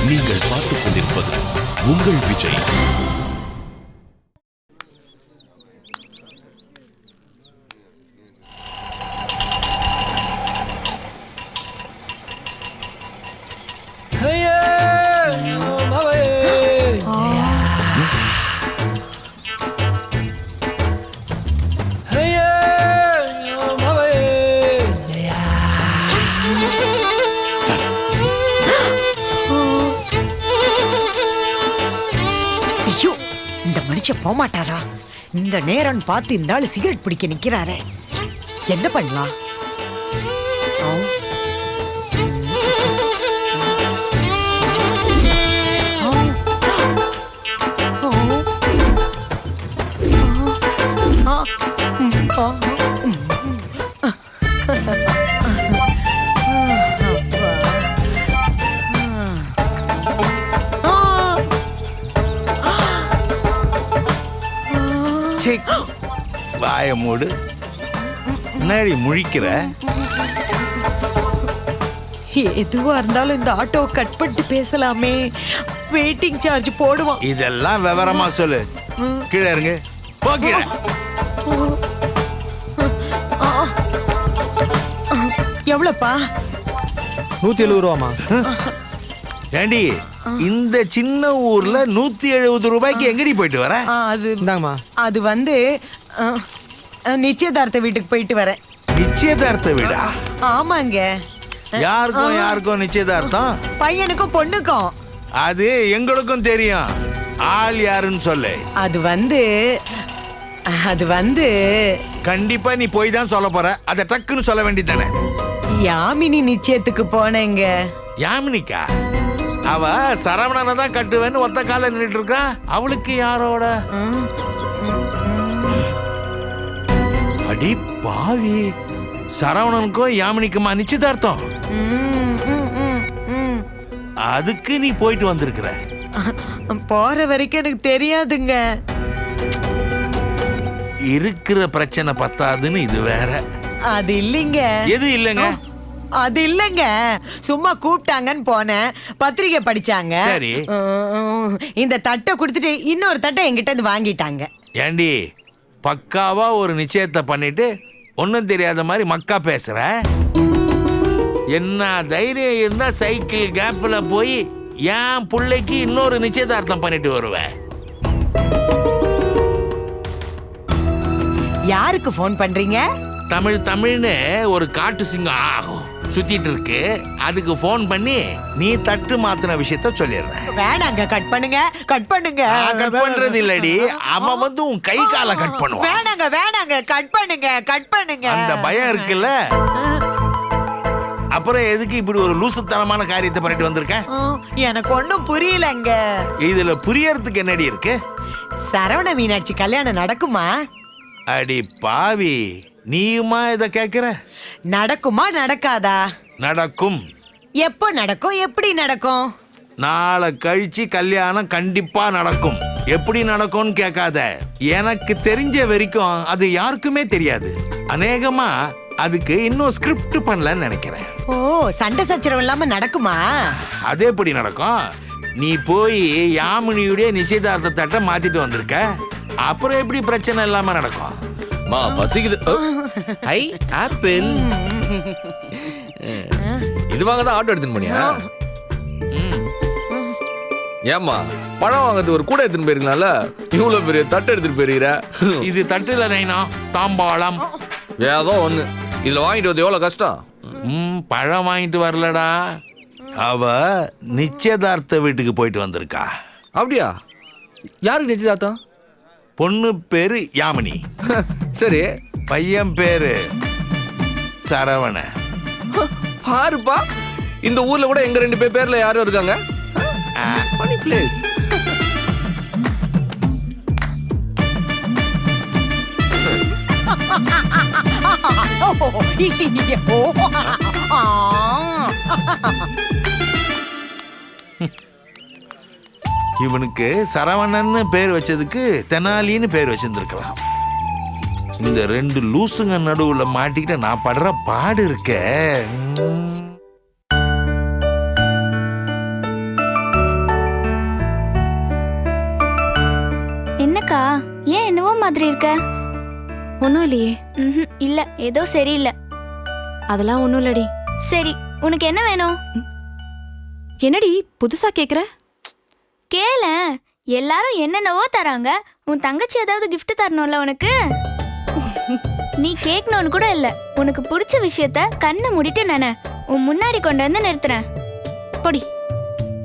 நீங்கள் பார்த்துக் கொண்டிருப்பது உங்கள் விஜய். போமாட்டாரா? இந்த நேரம் பார்த்து இந்த ஆளு சிகரெட் பிடிக்க நிக்கிறாரே, என்ன பண்ணலாம்? வாய மூடு. என்னடி முழிக்கிற? எதுவா இருந்தாலும் இந்த ஆட்டோ கட் பண்ணிட்டு பேசலாமே, வெயிட்டிங் சார்ஜ் போடுவான். இதெல்லாம் விவரமா சொல்லு. கீழே இருங்க. எவ்வளவுப்பா? 170 ரூபாமா? ஏண்டி இந்த சின்ன ஊர்ல 170 ரூபாய்க்கு எங்கடி போயிட்டு வர? அது வந்து நிச்சயதார்த்த வீட்டுக்கு போயிட்டு வரேன். நிச்சயதார்த்த வீடா? ஆமாங்க. யாருக்கும் நிச்சயதார்த்தம்? பையனுக்கும் பொண்ணுக்கும். அது எங்களுக்கும் தெரியும். ஆள் யாருன்னு சொல்லு. அது வந்து கண்டிப்பா நீ போய் தான் சொல்ல போற. அத டக்குன்னு சொல்ல வேண்டியதானே? யாமினி நிச்சயத்துக்கு போனேங்க. யாமினிக்கா? அவ சரவணனை தான் கட்டுவேன்னு ஒத்த கால நின்றுட்டு இருக்கா. அவளுக்கு யாரோட? அடி பாவி, சரவணனுக்கும் யாமினிக்குமா நிச்சயதார்த்தம்? அதுக்கு நீ போயிட்டு வந்திருக்கிற? போற வரைக்கும் எனக்கு தெரியாதுங்க. இருக்கிற பிரச்சனை பத்தாதுன்னு இது வேற. அது இல்லைங்க. எது இல்லைங்க? அது இல்லைங்க, சும்மா கூப்பிட்டாங்கன்னு போனேன். பத்திரிகை படிச்சாங்க. சரி. இந்த தட்டை கொடுத்துட்டு இன்னொரு தட்டை என்கிட்ட இருந்து வாங்கிட்டாங்க. ஏண்டி பக்காவா ஒரு நிச்சயத்தை பண்ணிட்டு ஒன்னும் தெரியாத மாதிரி மக்கா பேசுற? என்ன தைரியம் இருந்தா சைக்கிள் கேப்ல போய் என் பிள்ளைக்கு இன்னொரு நிச்சயதார்த்தம் பண்ணிட்டு வருவேன். யாருக்கு போன் பண்றீங்க? தமிழ்னு ஒரு காட்டு சிங்கம் ஆகும் சுத்திட்டு இருக்கு. அதுக்கு போன் பண்ணி நீ தட்டு மாத்தின விஷயத்த சொல்லிடுற. வேணாங்க, கட் பண்ணுங்க. கட் பண்றது இல்லடி, அவன் வந்து உன் கை காலை கட் பண்ணுவான். வேணாங்க, கட் பண்ணுங்க. அந்த பயம் இருக்குல்ல, அப்புறம் எதுக்கு இப்படி ஒரு லூசுத்தனமான காரியத்தை பண்ணிட்டு வந்திருக்க? எனக்கு ஒண்ணும் புரியலங்க. இதுல புரியறதுக்கு என்னடி இருக்கு? சரவண மீனாட்சி கல்யாணம் நடக்குமா? அடி பாவி, நீயுமா இத கேக்குற? நடக்குமா நடக்காதா? நடக்கும். எப்போ நடக்கும்? எப்படி நடக்கும்? நாளை கழிச்சு கல்யாணம் கண்டிப்பா நடக்கும். எப்படி நடக்கும்னு கேட்காத. எனக்கு தெரிஞ்ச வரைக்கும் அது யாருக்குமே தெரியாது. அநேகமா அதுக்கு இன்னும் ஸ்கிரிப்ட் பண்ணலன்னு நினைக்கிறேன். ஓ, சண்டை சச்சரவு இல்லாம நடக்குமா? அது எப்படி நடக்கும்? நீ போய் யாமினியுடைய நிச்சயதார்த்த தட்டை மாத்திட்டு வந்திருக்க. அப்புறம் எப்படி பிரச்சனை இல்லாம நடக்கும்? மா பசிக்குது. ஐ ஆப்பிள். இது வாங்க தான் ஆட்டோ எடுத்துன்னு போனியா? ஏமா பழம் வாங்கிறது ஒரு கூட எடுத்துன்னு போயிருக்கலாம்ல, இவ்வளவு பெரிய தட்டு எடுத்துட்டு போயிருக்கிற. இது தட்டுல நைனா, தாம்பாளம் ஏதோ ஒண்ணு. இதுல வாங்கிட்டு வந்து எவ்வளவு கஷ்டம். பழம் வாங்கிட்டு வரலடா, அவ நிச்சயதார்த்த வீட்டுக்கு போயிட்டு வந்திருக்கா. அப்படியா? யாருக்கு நிச்சயதார்த்தம்? பொண்ணு பேரு யாமினி. சரி. பையன் பேரு சரவண. பாருப்பா, இந்த ஊர்ல கூட எங்க 2 பேர்ல யாரும் இருக்காங்க. funny place. இவனுக்கு சரவணன்னு பேர் வச்சதுக்கு தெனாலின்னு பேர் வச்சிருந்திருக்கலாம். இந்த 2 லூசுங்க நடுவுல மாட்டிக்கிட்ட நான் படுற பாடு இருக்க. மாதிரி இருக்க? ஒன்றும் இல்லையே. இல்ல, ஏதோ சரியில்லை. அதெல்லாம் ஒன்றும் இல்லடி. சரி, உனக்கு என்ன வேணும்? என்னடி புதுசா கேக்குற? கேள, எல்லாரும் என்னென்னவோ தராங்க. உன் தங்கச்சி ஏதாவது gift தரணும்ல உனக்கு. நீ கேட்கணும்னு கூட இல்ல. உனக்கு பிடிச்ச விஷயத்த கண்ணை மூடிட்டு நினை. உன் முன்னாடி கொண்டு வந்து நிறுத்துறேன். பொடி.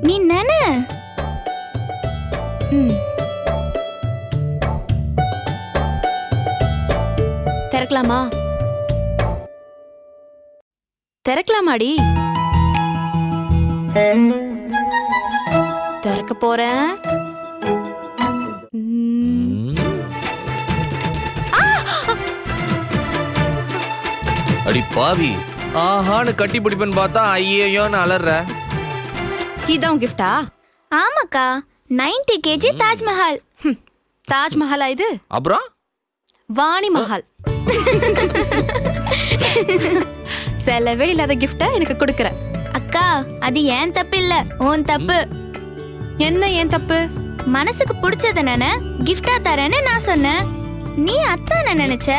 நீ நினை. திறக்கலாமா? திறக்கலாமாடி? திறக்க போறேன். அடி பாவி, ஆஹான்னு கட்டி பிடிப்பேன்னு பார்த்தா ஐயோன்னு அலற. இதான் கிஃப்டா? ஆமாக்கா, 90 kg தாஜ்மஹால். தாஜ்மஹாலா இது? அப்புறம் வாணி மஹால். செலவே இல்லாத கிஃப்டா எனக்கு கொடுக்கற. அக்கா, அது ஏன் தப்பு இல்ல, உன் தப்பு. என்ன ஏன் தப்பு? மனசுக்கு பிடிச்சத நானே கிஃப்டா தரேன்னு நான் சொன்னேன். நீ அத்தான நினைச்ச,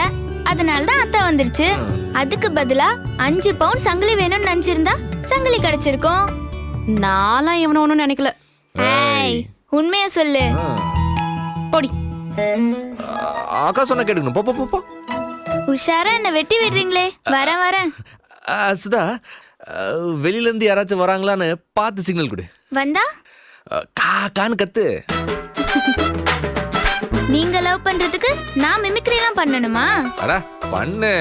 அதனால தான் அத்தா வந்துருச்சு. அதுக்கு பதிலா 5 பவுன் சங்கிலி வேணும்னு நினைச்சிருந்தா சங்கிலி கிடைச்சிருக்கும். நான்லாம் எவனோ ஒன்றும் நினைக்கல. ஏய், உண்மையா சொல்லு. பொடி. அக்கா சொன்ன கேட்டுக்கணும். போ போ போ. உஷாரா என்ன வெட்டி விடுறீங்களே. வரேன் வரேன். சுதா, வெளியில இருந்து யாராச்சும் வராங்களான்னு பார்த்து சிக்னல் கொடு. வந்தா காக்கான்னு கத்து. நீங்க லவ் பண்றதுக்கு நான் மிமிக்ரி எல்லாம் பண்ணணுமா? அட பண்ணு.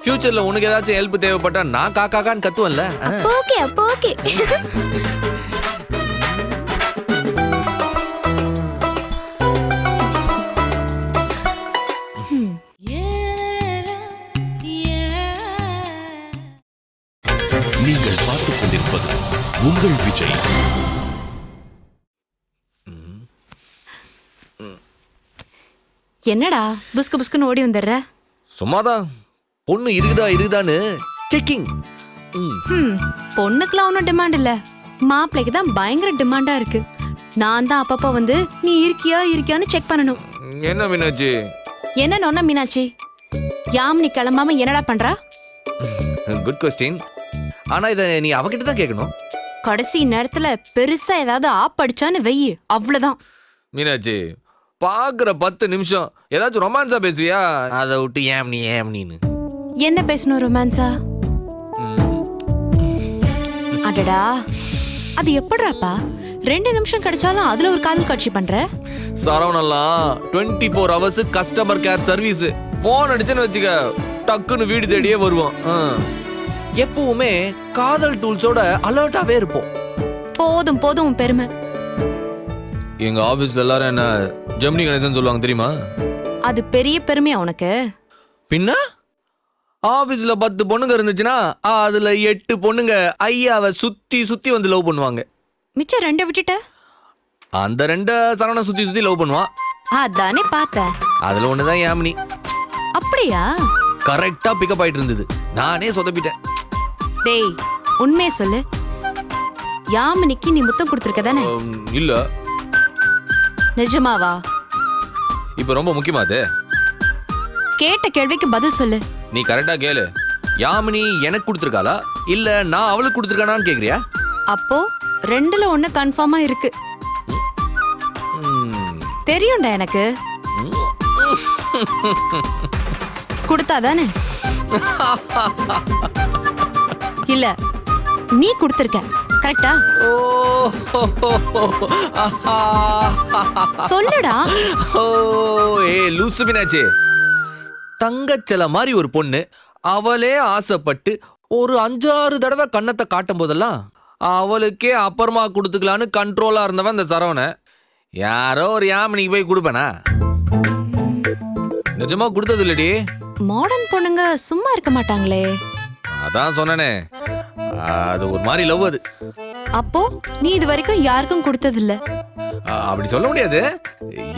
ஃபியூச்சர்ல உனக்கு ஏதாச்சும் ஹெல்ப் தேவைப்பட்டா நான் காக்கான்னு கத்துவேன்ல. ஓகே, அப்போ ஓகே. நீங்கள் பார்த்துக் கொண்டிருப்பது உங்கள் விஜய். என்னடா புஸ்கு புஸ்குன்னு ஓடி வந்துடுற? சும்மாதான். பொண்ணு இருக்குதான்னு செக்கிங். பொண்ணுக்குலாம் ஒன்றும் டிமாண்ட் இல்ல, மாப்பிள்ளைக்கு தான் பயங்கர டிமாண்டா இருக்கு. நான் தான் அப்பப்போ வந்து நீ இருக்கியான்னு செக் பண்ணணும். என்ன மீனாட்சி? என்ன மீனாட்சி? யாமினி கிளம்பாம என்னடா பண்றா? Good question. ஆனா இத நீ அவகிட்ட தான் கேட்கணும். கடைசி நேரத்துல பெருசா ஏதாவது ஆப்படிச்சான்னு வெயி, அவ்வளவுதான். மீனாட்சி, பாக்குற 10 நிமிஷம் ஏதாச்சும் ரொமான்ஸா பேசுவியா? அதை விட்டு ஏம்னின்னு என்ன பேசணும் ரொமான்ஸா? அடடா, அது எப்படிராப்பா 2 நிமிஷம் கிடைச்சாலும் அதுல ஒரு காதல் காட்சி பண்ற? சரவணெல்லாம் 24 hours customer care service. Phone அடிச்சுன்னு வச்சுக்க, டக்குன்னு வீடு தேடியே வருவோம். எப்பவுமே காதல் டூல்ஸோட அலர்ட்டாவே இருப்போம். போதும் போதும் உன் பெருமை. எங்க ஆபீஸ்ல எல்லாரும் என்ன ஜெமினி கணேசன் சொல்லுவாங்க தெரியுமா? அது பெரிய பெருமையா உனக்கு? பின்ன ஆபீஸ்ல 10 பொண்ணுங்க இருந்துச்சுன்னா அதுல 8 பொண்ணுங்க ஐயாவை சுத்தி சுத்தி வந்து லவ் பண்ணுவாங்க. மிச்சம் 2 விட்டுட்ட? அந்த 2 சரவண சுத்தி சுத்தி லவ் பண்ணுவான். அதானே பார்த்தேன். அதுல ஒண்ணுதான் யாமினி. அப்படியா? கரெக்டா பிக்கப் ஆயிட்டு இருந்தது. நானே சொதப்பிட்டேன். டேய், உண்மையை சொல்லு. யாமினிக்கு நீ முத்தம் கொடுத்திருக்க தானே? இல்ல. நிஜமாவா? இப்ப ரொம்ப முக்கியமா அது. கேட்ட கேள்விக்கு பதில் சொல்லு. நீ கரெக்டா கேளு. யாமினி எனக்கு கொடுத்திருக்காளா இல்ல நான் அவளுக்கு கொடுத்திருக்கானான்னு கேக்குறியா? அப்போ 2ல 1 கன்ஃபார்மா இருக்கு. தெரியும்டா எனக்கு. கொடுத்தாதானே? இல்ல, நீ கொடுத்திருக்க. கரெக்டா? சொல்லுடா. லூசு மீனாட்சி, தங்கச்சல மாதிரி ஒரு பொண்ணு அவளே ஆசைப்பட்டு ஒரு 5-6 தடவை கண்ணத்தை காட்டும் போதெல்லாம் அவளுக்கே அப்புறமா கொடுத்துக்கலான்னு கண்ட்ரோலா இருந்தவன் இந்த சரவண. யாரோ ஒரு யாமினிக்கு போய் கொடுப்பேனா? நிஜமா கொடுத்தது இல்லடி. மாடர்ன் பொண்ணுங்க சும்மா இருக்க மாட்டாங்களே. அதான் சொன்னனே, அது ஒரு மாதிரி லவ். அது அப்போ நீ இது வரைக்கும் யாருக்கும் கொடுத்தது இல்ல? அப்படி சொல்ல முடியாது.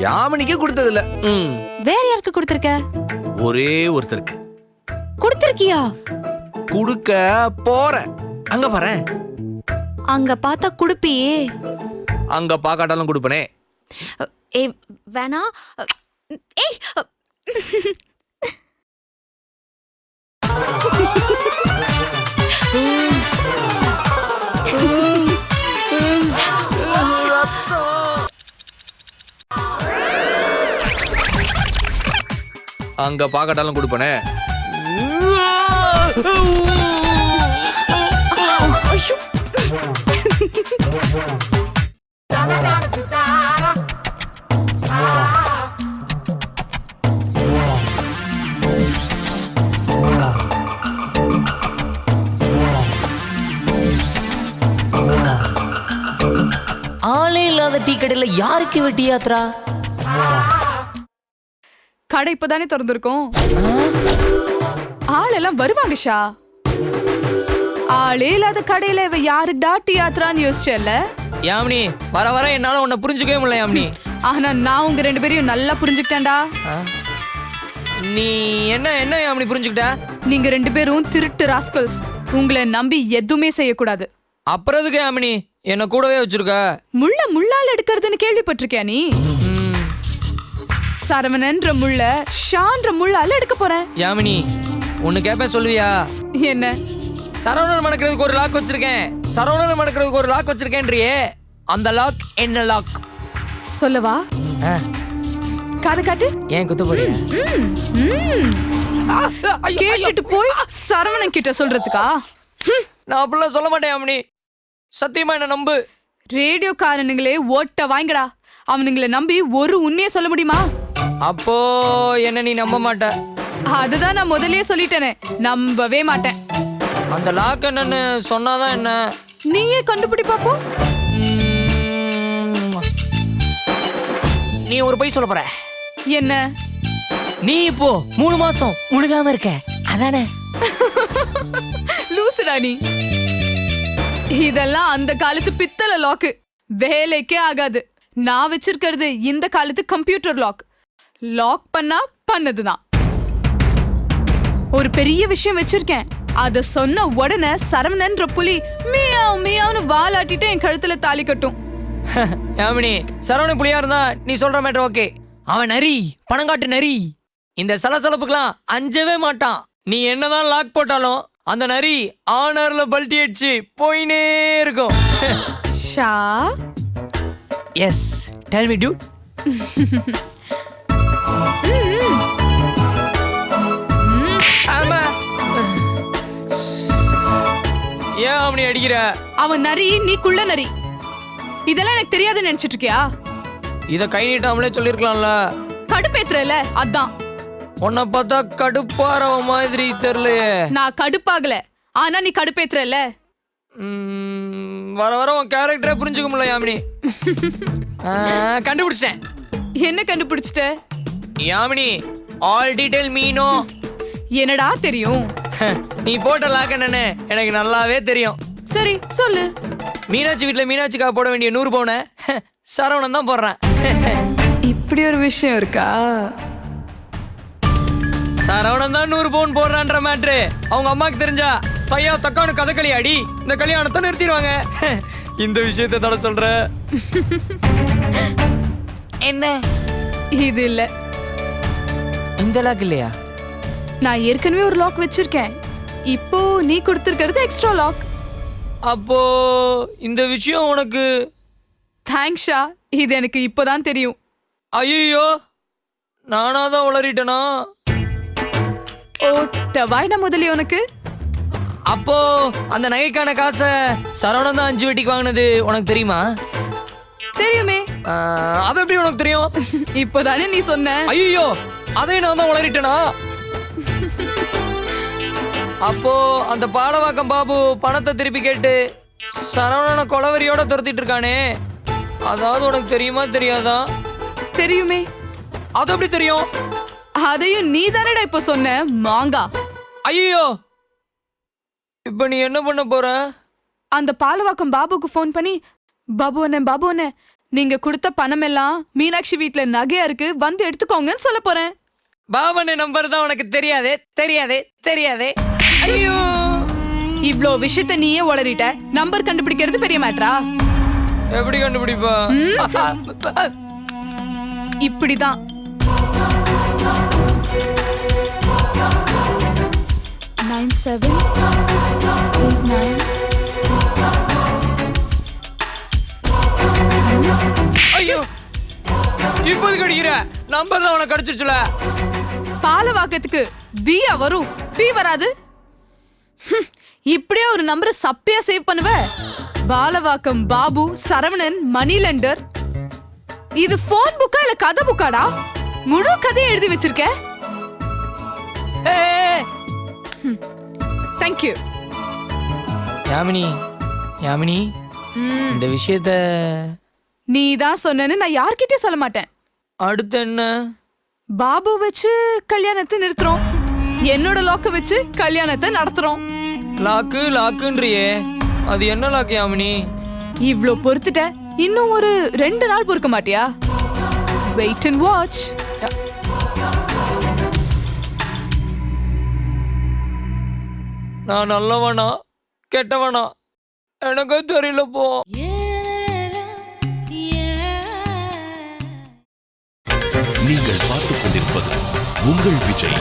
யாமினிக்கே கொடுத்தது இல்ல. வேற யாருக்கு கொடுத்திருக்க? ஒரே ஒருத்தருக்கு கொடுத்திருக்கியா? குடுக்க போறேன். அங்க பாரு. அங்க பார்த்தா குடுப்பியே. அங்க பாக்காட்டாலும் கொடுப்பனே. ஏய் வேணா. ஏய் அங்க பாக்கட்டாலும் கொடுப்பனே. ஆளே இல்லாத டீ கடையில யாருக்கு வெட்டி யாத்ரா? கடை இப்பதானே திறந்திருக்கோம். ஆள் எல்லாம் வருவாங்க ஷா. ஆளே இல்லாத கடையில இவ யாருடா டீ யாத்ரான்னு யோசிச்சல. யாமினி வர வர என்னால உன்னை புரிஞ்சுக்கவே முடியல யாமினி. ஆனா நான் உங்க 2 பேரையும் நல்லா புரிஞ்சுக்கிட்டேன்டா. நீ என்ன என்ன யாமினி புரிஞ்சுக்கிட்ட? நீங்க 2 பேரும் திருட்டு ராஸ்கல்ஸ். உங்களை நம்பி எதுவுமே செய்யக்கூடாது. அப்புறம் எதுக்கு யாமினி என்ன கூடவே வச்சிருக்க? முள்ளால் எடுக்கிறதுன்னு கேள்விப்பட்டிருக்கியா நீ? சரவணன்ற முள்ள ஷான்ற முள்ளால எடுக்க போறேன். யாமினி ஒன்னு கேப்பேன் சொல்லுவியா? என்ன? சரவணன் மணக்கிறதுக்கு ஒரு லாக் வச்சிருக்கேன். சரவணன் மணக்கிறதுக்கு ஒரு லாக் வச்சிருக்கேன்றியே, அந்த லாக் என்ன லாக்? சொல்லவா? காது காட்டு. ஏன் குத்து போறியா? கேட்டுட்டு போய் சரவணன் கிட்ட சொல்றதுக்கா? நான் அப்படிலாம் சொல்ல மாட்டேன் யாமினி, சத்தியமா என்ன நம்பு. ரேடியோக்காரனுங்களே ஓட்ட வாங்கடா. அவனுங்களை நம்பி ஒரு உண்மையை சொல்ல முடியுமா? அப்போ என்ன நீ நம்ப மாட்ட? அதுதான் நான் முதல்லயே சொல்லிட்டேனே, நம்பவே மாட்டேன். அந்த லாக் என்னன்னு சொன்னாதான் என்ன? நீயே கண்டுபிடி பாப்போம். நீ ஒரு பொய் சொல்ல போற. என்ன? நீ இப்போ 3 மாசம் முழுகாம இருக்க, அதானே? லூசுடா நீ. இதெல்லாம் அந்த காலத்து பித்தளை லாக்கு, வேலைக்கே ஆகாது. நான் வச்சிருக்கிறது இந்த காலத்து கம்ப்யூட்டர் லாக். லாக் பண்ணா பண்ணதுதான். ஒரு பெரிய விஷயம் வச்சிருக்கேன். அத சொன்ன உடனே சரவணன்ற புலி மியாவ் மியாவ்னு வாலாட்டிட்டு என் கழுத்துல தாலி கட்டும். யாமினி சரவண புலியா இருந்தா நீ சொல்ற மேட்டர் ஓகே. அவன் நரி, பணங்காட்டு நரி. இந்த சலசலப்புக்கெல்லாம் அஞ்சவே மாட்டான். நீ என்னதான் லாக் போட்டாலும் அந்த நரி ஆனர்ல பல்டி அடிச்சு போயினே இருக்கும். Shah yes tell me dude. ஆமா. ஏன் அவனை அடிக்கிற? அவன் நரி, நீ குள்ள நரி. இதெல்லாம் எனக்கு தெரியாதுன்னு நினைச்சிட்டு இருக்கியா? இத கை நீட்டாமலே சொல்லிருக்கலாம்ல. கடுப்பேத்துறல அதான். உன்னை பார்த்தா கடுப்பாரவ மாதிரி தெரியலையே. நான் கடுப்பாகல, ஆனா நீ கடுப்பேத்துறல. வர வர உன் கேரக்டரே புரிஞ்சுக்க முடியல யாமினி. கண்டுபிடிச்சிட்டேன். என்ன கண்டுபிடிச்சிட்ட? யாமினி ஆல் டீடைல் மீனோ. என்னடா தெரியும்? நீ போட்ட லாக் என்னன்னு எனக்கு நல்லாவே தெரியும். சரி சொல்லு. மீனாட்சி வீட்டுல மீனாட்சிக்காக போட வேண்டிய 100 பவுனை சரவணன் தான் போடுறான். இப்படி ஒரு விஷயம் இருக்கா? சரவணன் தான் 100 பவுன் போடுறான்ற மேட்ரு அவங்க அம்மாக்கு தெரிஞ்சா தையா தக்கானு கதகளி அடி இந்த கல்யாணத்தை நிறுத்திடுவாங்க. இந்த விஷயத்தை தட சொல்ற. என்ன இது இல்ல. இந்த லாக் இல்லையா? நான் ஏற்கனவே ஒரு லாக் வச்சிருக்கேன். இப்போ நீ கொடுத்திருக்கிறது எக்ஸ்ட்ரா லாக். அப்போ இந்த விஷயம் உனக்கு? தேங்க்ஸ் ஷா, இது எனக்கு இப்போதான் தெரியும். ஐயோ நானாதான் உளறிட்டனா? ஓட்ட வாய்டா முதலி உனக்கு. அப்போ அந்த நகைக்கான காசை சரவணன் தான் 5 வெட்டிக்கு வாங்கினது உனக்கு தெரியுமா? தெரியுமே. அது எப்படி உனக்கு தெரியும்? இப்போதானே நீ சொன்ன. ஐயோ அதை நான் தான் உளறிட்டனா? அப்போ அந்த பாலவாக்கம் பாபு பணத்தை திருப்பி கேட்டு சரவணனை கொலவரியோட துரத்திட்டு இருக்கானே, அதாவது உனக்கு தெரியுமா தெரியாதா? தெரியுமே. அது எப்படி தெரியும்? அதையும் நீ தானடா இப்ப சொன்ன மாங்கா. ஐயோ இப்ப நீ என்ன பண்ண போற? அந்த பாலவாக்கம் பாபுக்கு போன் பண்ணி பாபு அண்ணே நீங்க கொடுத்த பணம் எல்லாம் மீனாட்சி வீட்டுல நகையா இருக்கு, வந்து எடுத்துக்கோங்கன்னு சொல்ல போறேன். பாபண்ணே நம்பர் தான் உனக்கு தெரியாதே தெரியாதே தெரியாதே. ஐயோ இவ்ளோ விஷயத்த நீயே உளறிட்ட. நம்பர் கண்டுபிடிக்கிறது பெரிய மேட்டரா? எப்படி கண்டுபிடிப்பா? இப்படிதான். 9789. ஐயோ இப்போது கிடைக்கிற நம்பர் தான் உனக்கு கிடைச்சிருச்சுல. பாலவாக்கத்துக்கு பியா வரும், பி வராது. இப்படியே ஒரு நம்பரை சப்பையா சேவ் பண்ணுவ. பாலவாக்கம் பாபு, சரவணன், மணி லெண்டர். இது போன் புக்கா இல்ல கதை புக்காடா? முழு கதையை எழுதி வச்சிருக்க. தேங்க்யூ. யாமினி, யாமினி, இந்த விஷயத்த நீ தான் சொன்னேன்னு நான் யார்கிட்டயும் சொல்ல மாட்டேன். அடுத்து என்ன? பாபு வச்சு கல்யாணத்தை நிறுத்துறோம், என்னோட லாக்க வச்சு கல்யாணத்தை நடத்துறோம். லாக்கு லாக்குன்றியே, அது என்ன லாக்கு யாமினி? இவ்ளோ பொறுத்துட்ட, இன்னும் ஒரு 2 நாள் பொறுக்க மாட்டியா? Wait and watch. நான் நல்லவனா கெட்டவனா எனக்கு தெரியல போ. நீங்கள் பார்த்துக் கொண்டிருப்பது உங்கள் விஜய்.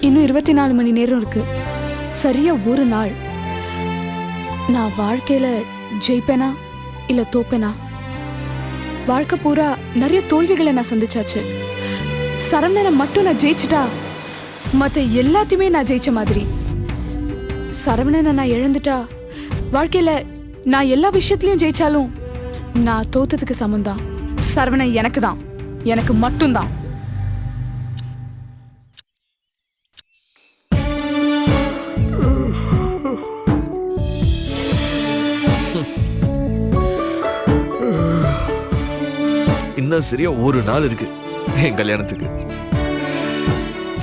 இன்னும் 24 மணி நேரம் இருக்கு. சரியா ஒரு நாள். நான் வாழ்க்கையில ஜெயிப்பேனா இல்ல தோப்பேனா? வாழ்க்கை பூரா நிறைய தோல்விகளை நான் சந்திச்சாச்சு. சரவணனை மட்டும் நான் ஜெயிச்சிட்டா மற்ற எல்லாத்தையுமே நான் ஜெயிச்ச மாதிரி. சரவணனை நான் இழந்துட்டா வாழ்க்கையில நான் எல்லா விஷயத்திலையும் ஜெயிச்சாலும் நான் தோத்ததுக்கு சமம்தான். சரவணன் எனக்கு தான், எனக்கு மட்டும்தான். இன்னும் சரியா ஒரு நாள் இருக்கு என் கல்யாணத்துக்கு.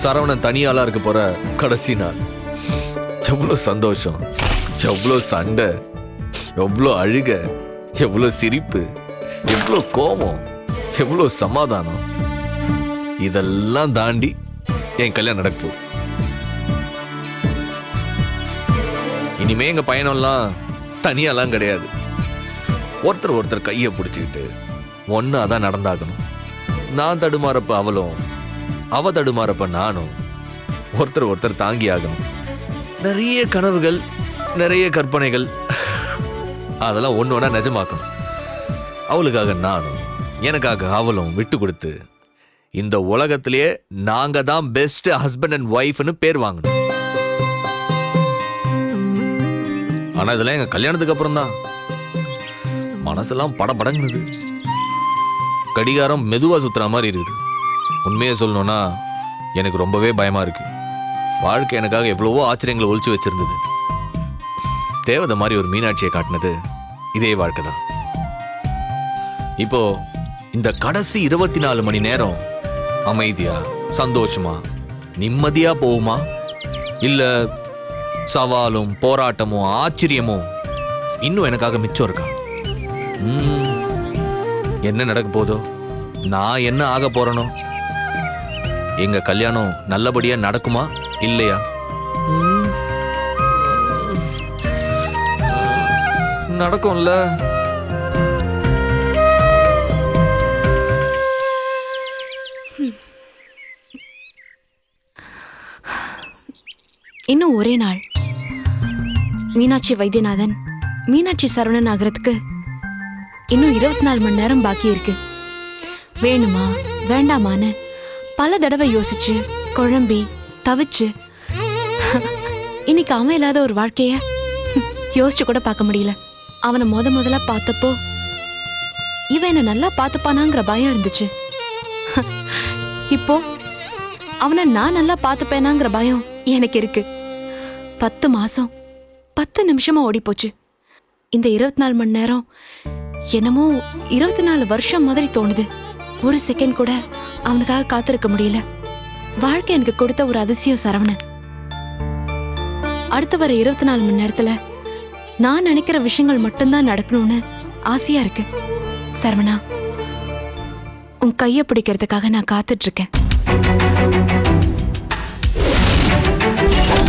சரவணன் தனியாளா இருக்க போற கடைசி நாள். எவ்வளவு சந்தோஷம், எவ்வளவு சண்டை, எவ்வளவு அழுக, எவ்வளவு சிரிப்பு, எவ்வளவு கோபம், எவ்வளவு சமாதானம். இதெல்லாம் தாண்டி என் கல்யாணம் நடக்க போகுது. இனிமே எங்க பயணம்லாம் தனியாலாம் கிடையாது. ஒருத்தர் ஒருத்தர் கையை பிடிச்சிக்கிட்டு ஒன்னாதான் நடந்தாகணும். நான் தடுமாறப்ப அவளும், அவ தடுமாறப்ப நானும் ஒருத்தர் ஒருத்தர் தாங்கி ஆகணும். நிறைய கனவுகள், நிறைய கற்பனைகள், அதெல்லாம் ஒன்னொன்னா நிஜமாக்கணும். அவளுக்காக நானும், எனக்காக அவளும் விட்டு கொடுத்து இந்த உலகத்திலேயே நாங்க தான் பெஸ்ட் ஹஸ்பண்ட் அண்ட் ஒய்ஃப்னு பேர் வாங்கணும். ஆனா இதெல்லாம் எங்க கல்யாணத்துக்கு அப்புறம் தான். மனசெல்லாம் படபடங்குது. கடிகாரம் மெதுவா சுத்துற மாதிரி இருக்குது. உண்மையை சொல்லணும்னா எனக்கு ரொம்பவே பயமா இருக்கு. வாழ்க்கை எனக்காக எவ்வளவோ ஆச்சரியங்களை ஒழிச்சு வச்சிருந்தது. தேவதை மாதிரி ஒரு மீனாட்சியை காட்டினது இதே வாழ்க்கை தான். இப்போ இந்த கடைசி 24 மணி நேரம் அமைதியா, சந்தோஷமா, நிம்மதியா போகுமா, இல்ல சவாலும் போராட்டமும் ஆச்சரியமும் இன்னும் எனக்காக மிச்சம் இருக்கா? என்ன நடக்க போதோ, நான் என்ன ஆக போறனோ, எங்க கல்யாணம் நல்லபடியா நடக்குமா இல்லையா? நடக்கும்ல. இன்னும் ஒரே நாள். மீனாட்சி வைத்தியநாதன் மீனாட்சி சரவணன் ஆகிறதுக்கு இன்னும் 24 மணி நேரம் பாக்கி இருக்கு. வேணுமா வேண்டாமான்னு பல தடவை யோசிச்சு குழம்பி தவிச்சு இன்னைக்கு அவன் இல்லாத ஒரு வாழ்க்கைய யோசிச்சு கூட பார்க்க முடியல. அவனை முதலா பார்த்தப்போ இவன் என்ன நல்லா பார்த்துப்பானாங்கிற பயம் இருந்துச்சு. இப்போ அவனை நான் நல்லா பார்த்துப்பேனாங்கிற பயம் எனக்கு இருக்கு. 10 மாசம் 10 நிமிஷமா ஓடி போச்சு. இந்த 24 மணி நேரம் என்னமோ 24 வருஷம் மாதிரி தோணுது. ஒரு செகண்ட் கூட அவனுக்காக காத்திருக்க முடியல. வாழ்க்கை எனக்கு கொடுத்த ஒரு அதிசயம் சரவணன். அடுத்து வர 24 மணி நேரத்துல நான் நினைக்கிற விஷயங்கள் மட்டும்தான் நடக்கணும்னு ஆசையா இருக்கு. சரவணா, உன் கைய பிடிக்கிறதுக்காக நான் காத்துட்டு இருக்கேன். வா